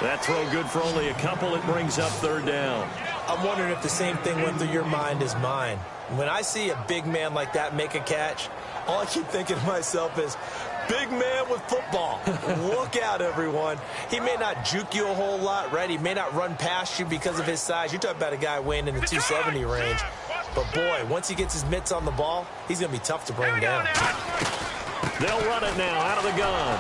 That throw good for only a couple. It brings up third down. I'm wondering if the same thing went through your mind as mine. When I see a big man like that make a catch, all I keep thinking to myself is, big man with football. Look out, everyone. He may not juke you a whole lot, right? He may not run past you because of his size. You're talking about a guy weighing in the 270 range. But, boy, once he gets his mitts on the ball, he's going to be tough to bring down. They'll run it now out of the gun.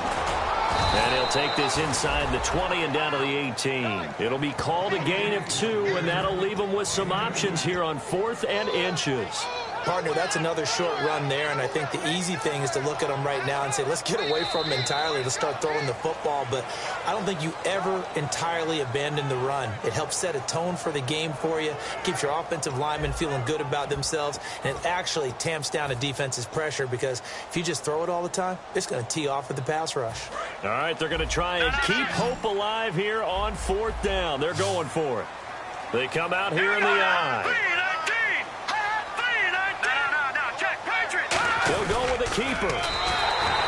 And he'll take this inside the 20 and down to the 18. It'll be called a gain of 2, and that'll leave them with some options here on 4th and inches. Partner, that's another short run there, and I think the easy thing is to look at them right now and say, let's get away from them entirely. Let's start throwing the football, but I don't think you ever entirely abandon the run. It helps set a tone for the game for you, keeps your offensive linemen feeling good about themselves, and it actually tamps down a defense's pressure because if you just throw it all the time, it's going to tee off with the pass rush. All right, they're going to try and keep hope alive here on 4th down. They're going for it. They come out here in the eye. They'll go with a keeper.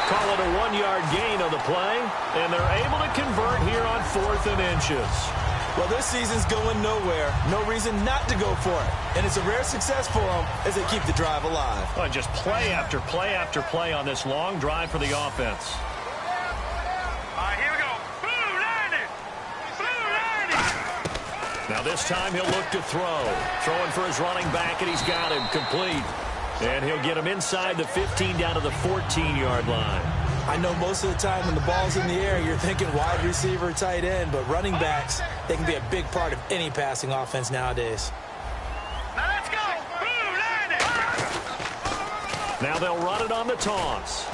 Call it a 1-yard gain on the play, and they're able to convert here on 4th and inches. Well, this season's going nowhere. No reason not to go for it. And it's a rare success for them as they keep the drive alive. Oh, just play after play after play on this long drive for the offense. All right, here we go. Blue 90. Blue 90. Now this time he'll look to throw. Throwing for his running back, and he's got him complete. And he'll get him inside the 15 down to the 14-yard line. I know most of the time when the ball's in the air, you're thinking wide receiver, tight end, but running backs, they can be a big part of any passing offense nowadays. Now let's go. Blue 90. Now they'll run it on the toss.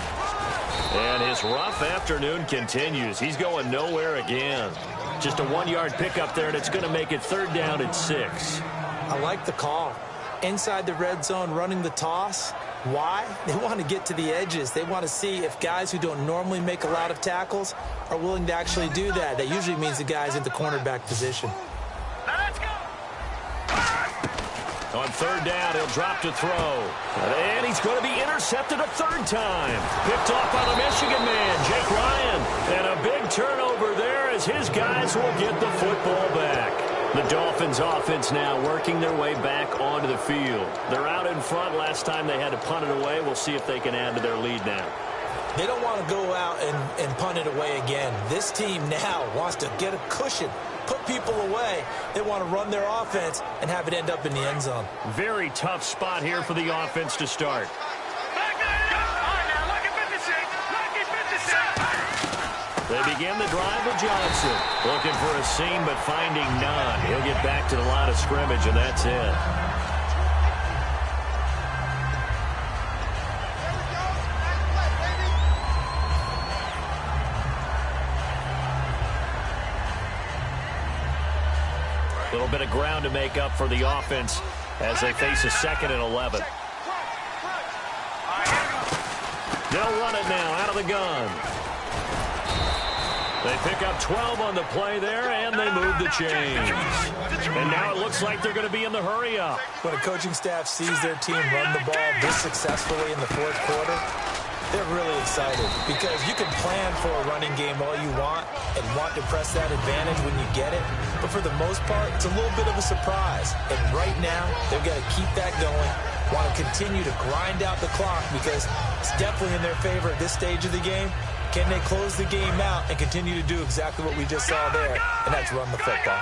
And his rough afternoon continues. He's going nowhere again. Just a 1-yard pickup there, and it's going to make it 3rd down and 6. I like the call. Inside the red zone, running the toss. Why? They want to get to the edges. They want to see if guys who don't normally make a lot of tackles are willing to actually do that. That usually means the guy's in the cornerback position. Now let's go. On 3rd down, he'll drop to throw. And he's going to be intercepted a 3rd time. Picked off by the Michigan man, Jake Ryan. And a big turnover there as his guys will get the football back. The Dolphins offense now working their way back onto the field. They're out in front. Last time they had to punt it away. We'll see if they can add to their lead now. They don't want to go out and punt it away again. This team now wants to get a cushion, put people away. They want to run their offense and have it end up in the end zone. Very tough spot here for the offense to start. They begin the drive with Johnson. Looking for a seam, but finding none. He'll get back to the line of scrimmage, and that's it. A little bit of ground to make up for the offense as they face a 2nd and 11. They'll run it now out of the gun. They pick up 12 on the play there, and they move the chains. And now it looks like they're going to be in the hurry-up. When a coaching staff sees their team run the ball this successfully in the fourth quarter, they're really excited because you can plan for a running game all you want and want to press that advantage when you get it. But for the most part, it's a little bit of a surprise. And right now, they've got to keep that going, want to continue to grind out the clock because it's definitely in their favor at this stage of the game. Can they close the game out and continue to do exactly what we just saw there, and that's run the football.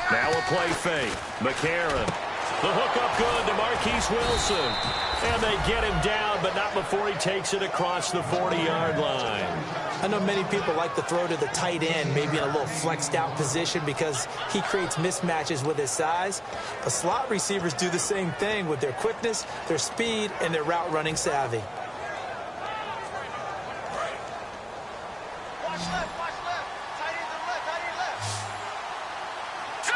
Now a play fake. McCarron. The hook up good to Marquise Wilson. And they get him down, but not before he takes it across the 40-yard line. I know many people like to throw to the tight end, maybe in a little flexed out position because he creates mismatches with his size. But slot receivers do the same thing with their quickness, their speed, and their route running savvy.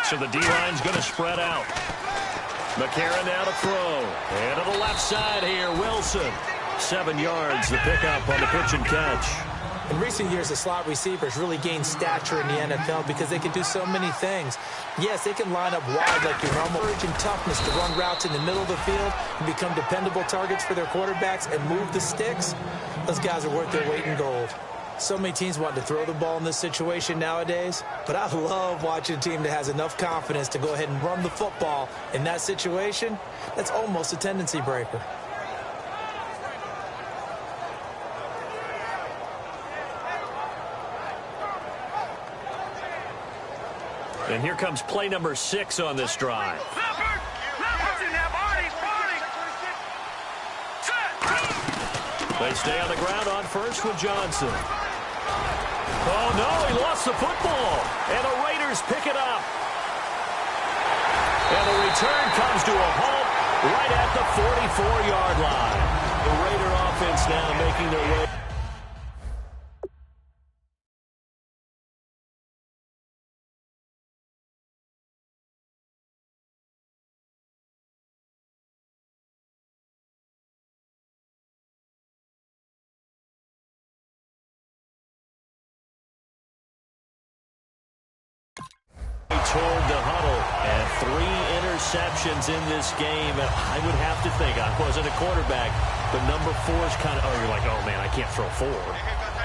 So the D-line's going to spread out. McCarron now to throw. And to the left side here, Wilson. 7 yards, the pickup on the pitch and catch. In recent years, the slot receivers really gained stature in the NFL because they can do so many things. Yes, they can line up wide like your normal courage and toughness to run routes in the middle of the field and become dependable targets for their quarterbacks and move the sticks. Those guys are worth their weight in gold. So many teams want to throw the ball in this situation nowadays, but I love watching a team that has enough confidence to go ahead and run the football in that situation. That's almost a tendency breaker. And here comes play number 6 on this drive. They stay on the ground on first with Johnson. Oh, no, he lost the football. And the Raiders pick it up. And the return comes to a halt right at the 44-yard line. The Raider offense now making their way. Toward the huddle, and 3 interceptions in this game. And I would have to think, I wasn't a quarterback, but number 4 is kind of, oh, you're like, oh, man, I can't throw 4.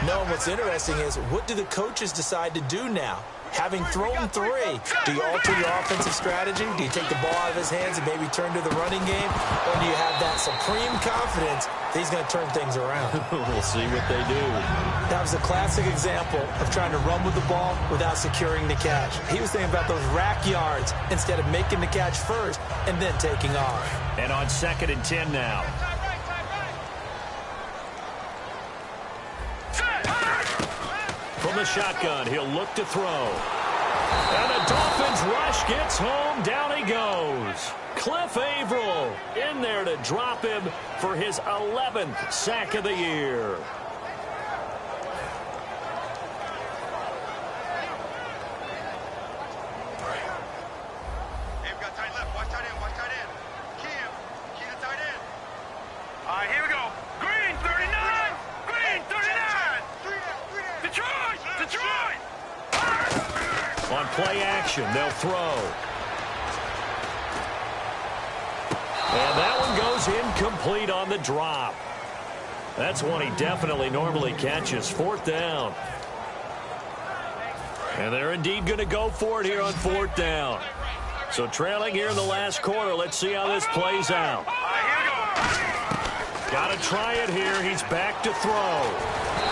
No, what's interesting is, what do the coaches decide to do now? Having thrown 3, do you alter your offensive strategy? Do you take the ball out of his hands and maybe turn to the running game? Or do you have that supreme confidence that he's going to turn things around? We'll see what they do. That was a classic example of trying to run with the ball without securing the catch. He was thinking about those rack yards instead of making the catch first and then taking off. And on 2nd and 10 now. From the shotgun, he'll look to throw. And the Dolphins rush gets home. Down he goes. Cliff Averill in there to drop him for his 11th sack of the year. Hey, we've got tight left. Watch tight end. Watch tight end. Key the tight end. All right, here we go. Green, 39. Green, 39. Detroit. On play action, they'll throw. And that one goes incomplete on the drop. That's one he definitely normally catches. 4th down. And they're indeed going to go for it here on 4th down. So trailing here in the last quarter. Let's see how this plays out. Got to try it here. He's back to throw.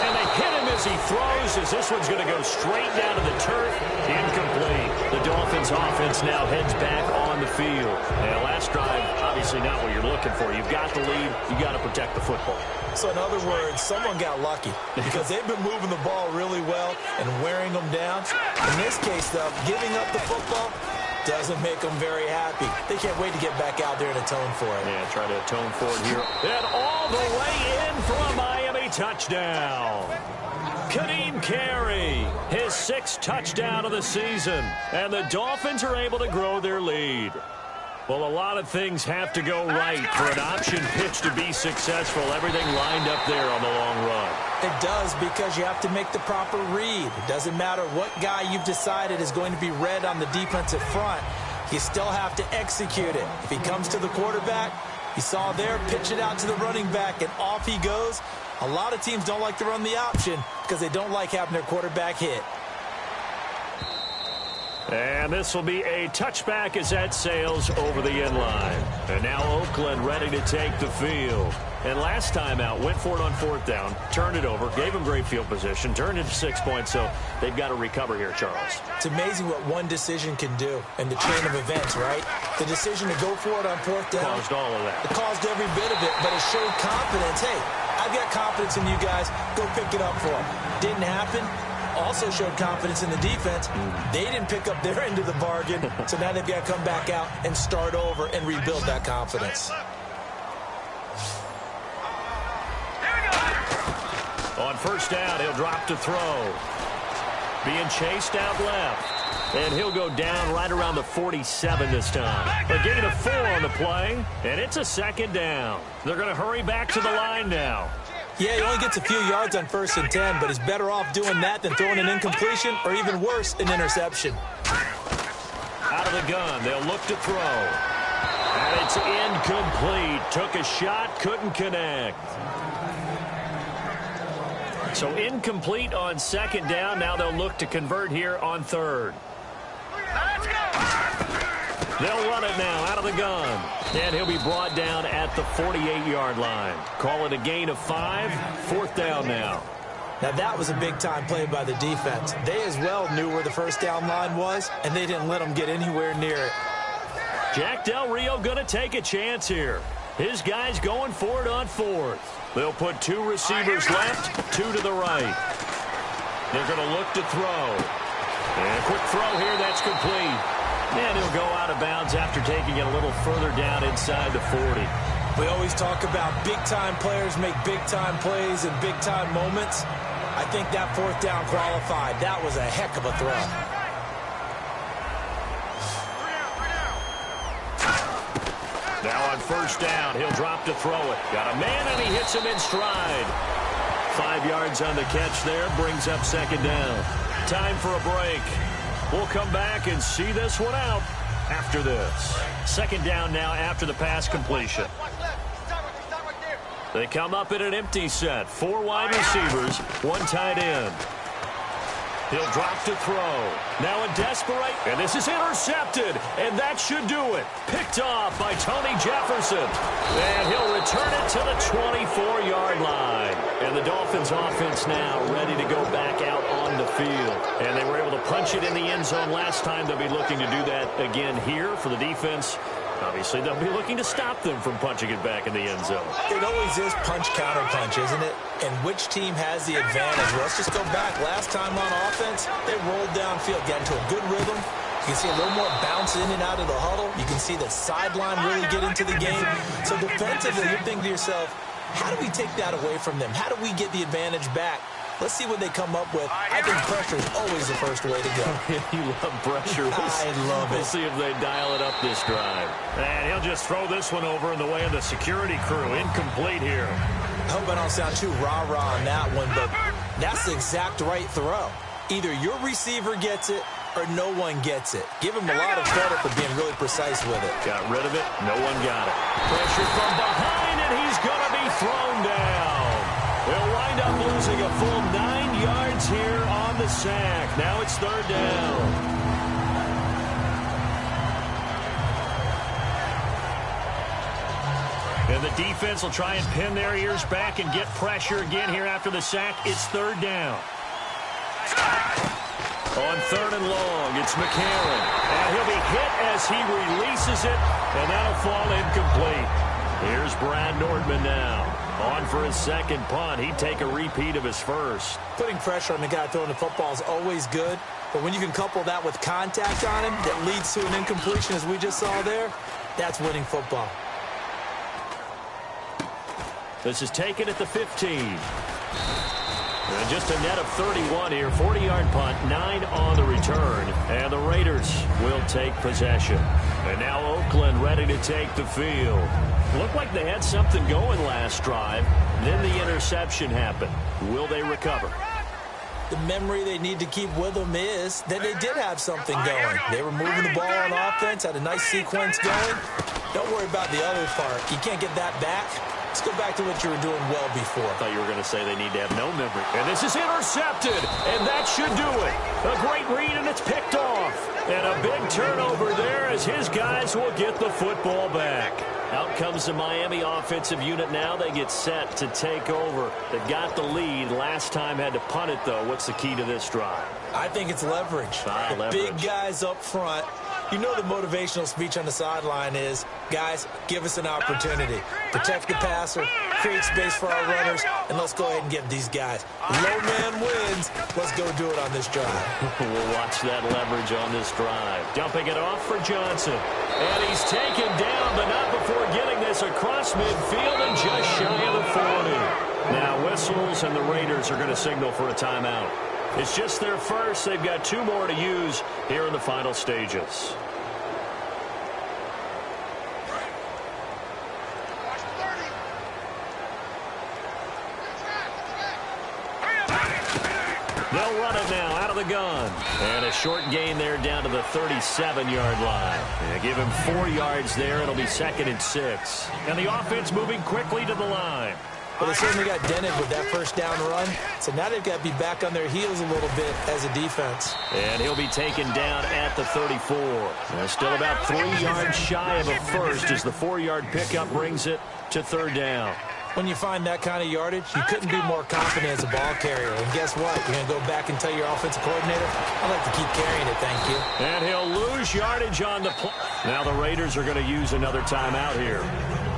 And they hit him as he throws, as this one's going to go straight down to the turf. Incomplete. The Dolphins offense now heads back on the field. Now, last drive, obviously not what you're looking for. You've got the lead. You've got to protect the football. So in other words, someone got lucky because they've been moving the ball really well and wearing them down. In this case, though, giving up the football doesn't make them very happy. They can't wait to get back out there and atone for it. Yeah, try to atone for it here. And all the way in for a Miami touchdown. Kadeem Carey, his 6th touchdown of the season. And the Dolphins are able to grow their lead. Well, a lot of things have to go right for an option pitch to be successful. Everything lined up there on the long run. It does, because you have to make the proper read. It doesn't matter what guy you've decided is going to be read on the defensive front. You still have to execute it. If he comes to the quarterback, you saw there, pitch it out to the running back, and off he goes. A lot of teams don't like to run the option because they don't like having their quarterback hit. And this will be a touchback as that sails over the end line. And now Oakland ready to take the field. And last time out, went for it on 4th down, turned it over, gave him great field position, turned it to 6 points, so they've got to recover here, Charles. It's amazing what one decision can do in the chain of events, right? The decision to go for it on 4th down. Caused all of that. It caused every bit of it, but it showed confidence. Hey, I've got confidence in you guys. Go pick it up for them. Didn't happen. Also showed confidence in the defense. They didn't pick up their end of the bargain, so now they've got to come back out and start over and rebuild that confidence. On 1st down, he'll drop to throw. Being chased out left. And he'll go down right around the 47 this time. But getting a 4 on the play, and it's a 2nd down. They're going to hurry back to the line now. Yeah, he only gets a few yards on 1st and 10, but he's better off doing that than throwing an incompletion or even worse, an interception. Out of the gun, they'll look to throw. And it's incomplete. Took a shot, couldn't connect. So incomplete on 2nd down. Now they'll look to convert here on 3rd. Let's go! They'll run it now out of the gun. And he'll be brought down at the 48-yard line. Call it a gain of 5. 4th down now. Now that was a big-time play by the defense. They as well knew where the 1st down line was, and they didn't let them get anywhere near it. Jack Del Rio going to take a chance here. His guys going for it on 4th. They'll put 2 receivers left, 2 to the right. They're going to look to throw. And a quick throw here, that's complete. And he'll go out of bounds after taking it a little further down inside the 40. We always talk about big-time players make big-time plays in big-time moments. I think that 4th down qualified. That was a heck of a throw. Now on 1st down, he'll drop to throw it. Got a man, and he hits him in stride. 5 yards on the catch there, brings up 2nd down. Time for a break. We'll come back and see this one out after this. 2nd down now after the pass completion. They come up in an empty set. 4 wide receivers, 1 tight end. He'll drop to throw. Now a desperate, and this is intercepted, and that should do it. Picked off by Tony Jefferson, and he'll return it to the 24-yard line. And the Dolphins offense now ready to go back out on the field. And they were able to punch it in the end zone last time. They'll be looking to do that again here for the defense. Obviously, they'll be looking to stop them from punching it back in the end zone. It always is punch-counter-punch, isn't it? And which team has the advantage? Let's just go back. Last time on offense, they rolled downfield, got into a good rhythm. You can see a little more bounce in and out of the huddle. You can see the sideline really get into the game. So defensively, you're thinking to yourself, how do we take that away from them? How do we get the advantage back? Let's see what they come up with. I think pressure is always the first way to go. You love pressure. I love it. We'll see if they dial it up this drive. And he'll just throw this one over in the way of the security crew. Incomplete here. I hope I don't sound too rah-rah on that one, but that's the exact right throw. Either your receiver gets it or no one gets it. Give him a lot of credit for being really precise with it. Got rid of it. No one got it. Pressure from behind, and he's going to be thrown down. They'll wind up losing a full 9 yards here on the sack. Now it's 3rd down. And the defense will try and pin their ears back and get pressure again here after the sack. It's 3rd down. On 3rd and long, it's McCarron. And he'll be hit as he releases it, and that'll fall incomplete. Here's Brad Nordman now. On for his 2nd punt. He'd take a repeat of his first. Putting pressure on the guy throwing the football is always good, but when you can couple that with contact on him that leads to an incompletion, as we just saw there, that's winning football. This is taken at the 15. And just a net of 31 here, 40-yard punt, 9 on the return, and the Raiders will take possession. And now Oakland ready to take the field. Looked like they had something going last drive. Then the interception happened. Will they recover? The memory they need to keep with them is that they did have something going. They were moving the ball on offense, had a nice sequence going. Don't worry about the other part. You can't get that back. Let's go back to what you were doing well before. I thought you were going to say they need to have no memory. And this is intercepted, and that should do it. A great read, and it's picked off. And a big turnover there as his guys will get the football back. Out comes the Miami offensive unit now. They get set to take over. They've got the lead. Last time had to punt it, though. What's the key to this drive? I think it's leverage. Leverage. Big guys up front. You know the motivational speech on the sideline is, guys, give us an opportunity. Protect the passer, create space for our runners, and let's go ahead and get these guys. Low man wins. Let's go do it on this drive. We'll watch that leverage on this drive. Dumping it off for Johnson. And he's taken down, but not before getting this across midfield and just shy of the 40. Now whistles, and the Raiders are going to signal for a timeout. It's just their first. They've got 2 more to use here in the final stages. They'll run it now out of the gun. And a short gain there down to the 37-yard line. And give him 4 yards there. It'll be 2nd and 6. And the offense moving quickly to the line. Well, they certainly got dented with that first down run. So now they've got to be back on their heels a little bit as a defense. And he'll be taken down at the 34. They're still about 3 yards shy of a first as the 4-yard pickup brings it to 3rd down. When you find that kind of yardage, you couldn't be more confident as a ball carrier. And guess what? You're going to go back and tell your offensive coordinator, I'd like to keep carrying it, thank you. And he'll lose yardage on the play. Now the Raiders are going to use another timeout here.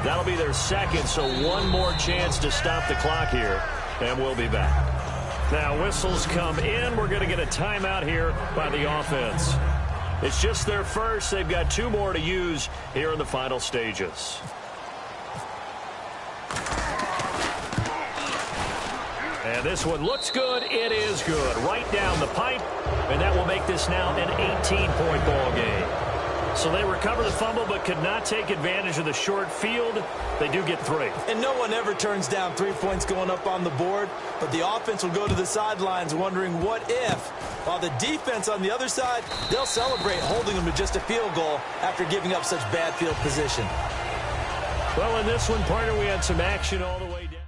That'll be their 2nd, so 1 more chance to stop the clock here, and we'll be back. Now whistles come in. We're going to get a timeout here by the offense. It's just their first. They've got 2 more to use here in the final stages. And this one looks good. It is good. Right down the pipe, and that will make this now an 18-point ball game. So they recover the fumble but could not take advantage of the short field. They do get 3. And no one ever turns down 3 points going up on the board, but the offense will go to the sidelines wondering what if. While the defense on the other side, they'll celebrate holding them to just a field goal after giving up such bad field position. Well, in this one, partner, we had some action all the way down.